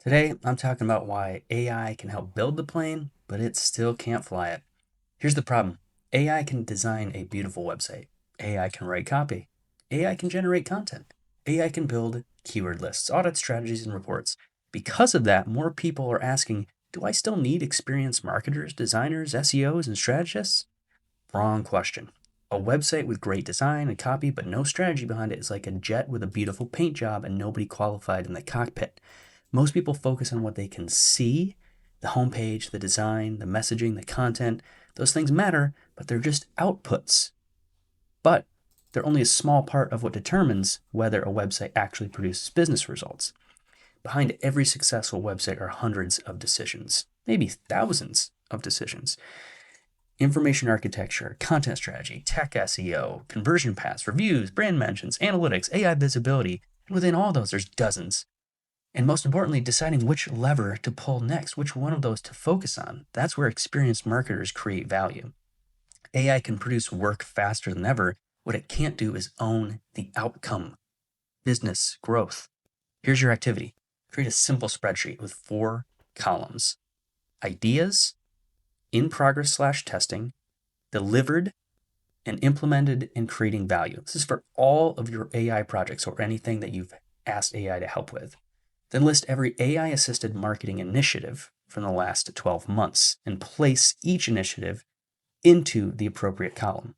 Today, I'm talking about why AI can help build the plane, but it still can't fly it. Here's the problem. AI can design a beautiful website. AI can write copy. AI can generate content. AI can build keyword lists, audit strategies, and reports. Because of that, more people are asking, do I still need experienced marketers, designers, SEOs, and strategists? Wrong question. A website with great design and copy but no strategy behind it is like a jet with a beautiful paint job and nobody qualified in the cockpit. Most people focus on what they can see, the homepage, the design, the messaging, the content. Those things matter, but they're just outputs. But they're only a small part of what determines whether a website actually produces business results. Behind every successful website are hundreds of decisions, maybe thousands of decisions. Information architecture, content strategy, tech SEO, conversion paths, reviews, brand mentions, analytics, AI visibility, and within all those, there's dozens. And most importantly, deciding which lever to pull next, which one of those to focus on. That's where experienced marketers create value. AI can produce work faster than ever. What it can't do is own the outcome, business growth. Here's your activity. Create a simple spreadsheet with 4 columns: ideas, in progress/testing, delivered, and implemented in creating value. This is for all of your AI projects or anything that you've asked AI to help with. Then list every AI-assisted marketing initiative from the last 12 months and place each initiative into the appropriate column.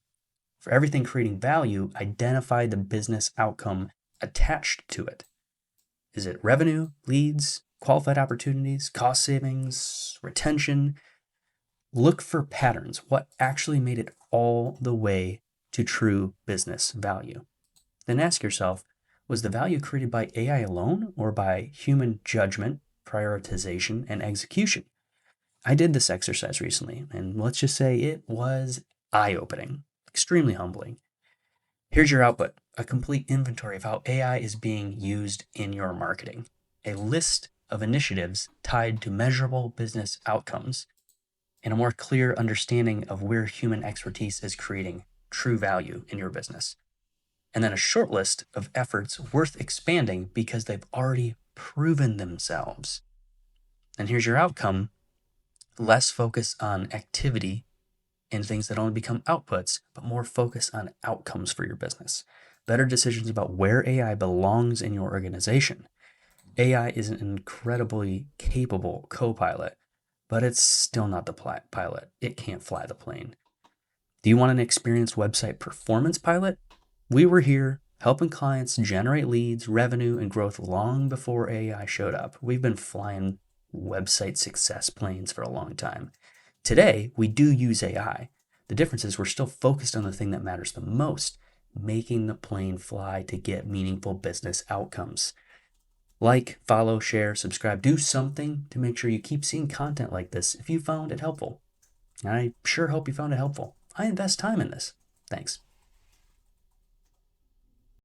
For everything creating value, identify the business outcome attached to it. Is it revenue, leads, qualified opportunities, cost savings, retention? Look for patterns. What actually made it all the way to true business value? Then ask yourself, was the value created by AI alone or by human judgment, prioritization, and execution? I did this exercise recently, and let's just say it was eye-opening, extremely humbling. Here's your output: a complete inventory of how AI is being used in your marketing, a list of initiatives tied to measurable business outcomes, and a more clear understanding of where human expertise is creating true value in your business. And then a short list of efforts worth expanding because they've already proven themselves. And here's your outcome: less focus on activity and things that only become outputs, but more focus on outcomes for your business. Better decisions about where AI belongs in your organization. AI is an incredibly capable co-pilot, but it's still not the pilot. It can't fly the plane. Do you want an experienced website performance pilot? We were here helping clients generate leads, revenue, and growth long before AI showed up. We've been flying website success planes for a long time. Today, we do use AI. The difference is we're still focused on the thing that matters the most, making the plane fly to get meaningful business outcomes. Like, follow, share, subscribe, do something to make sure you keep seeing content like this if you found it helpful. And I sure hope you found it helpful. I invest time in this. Thanks.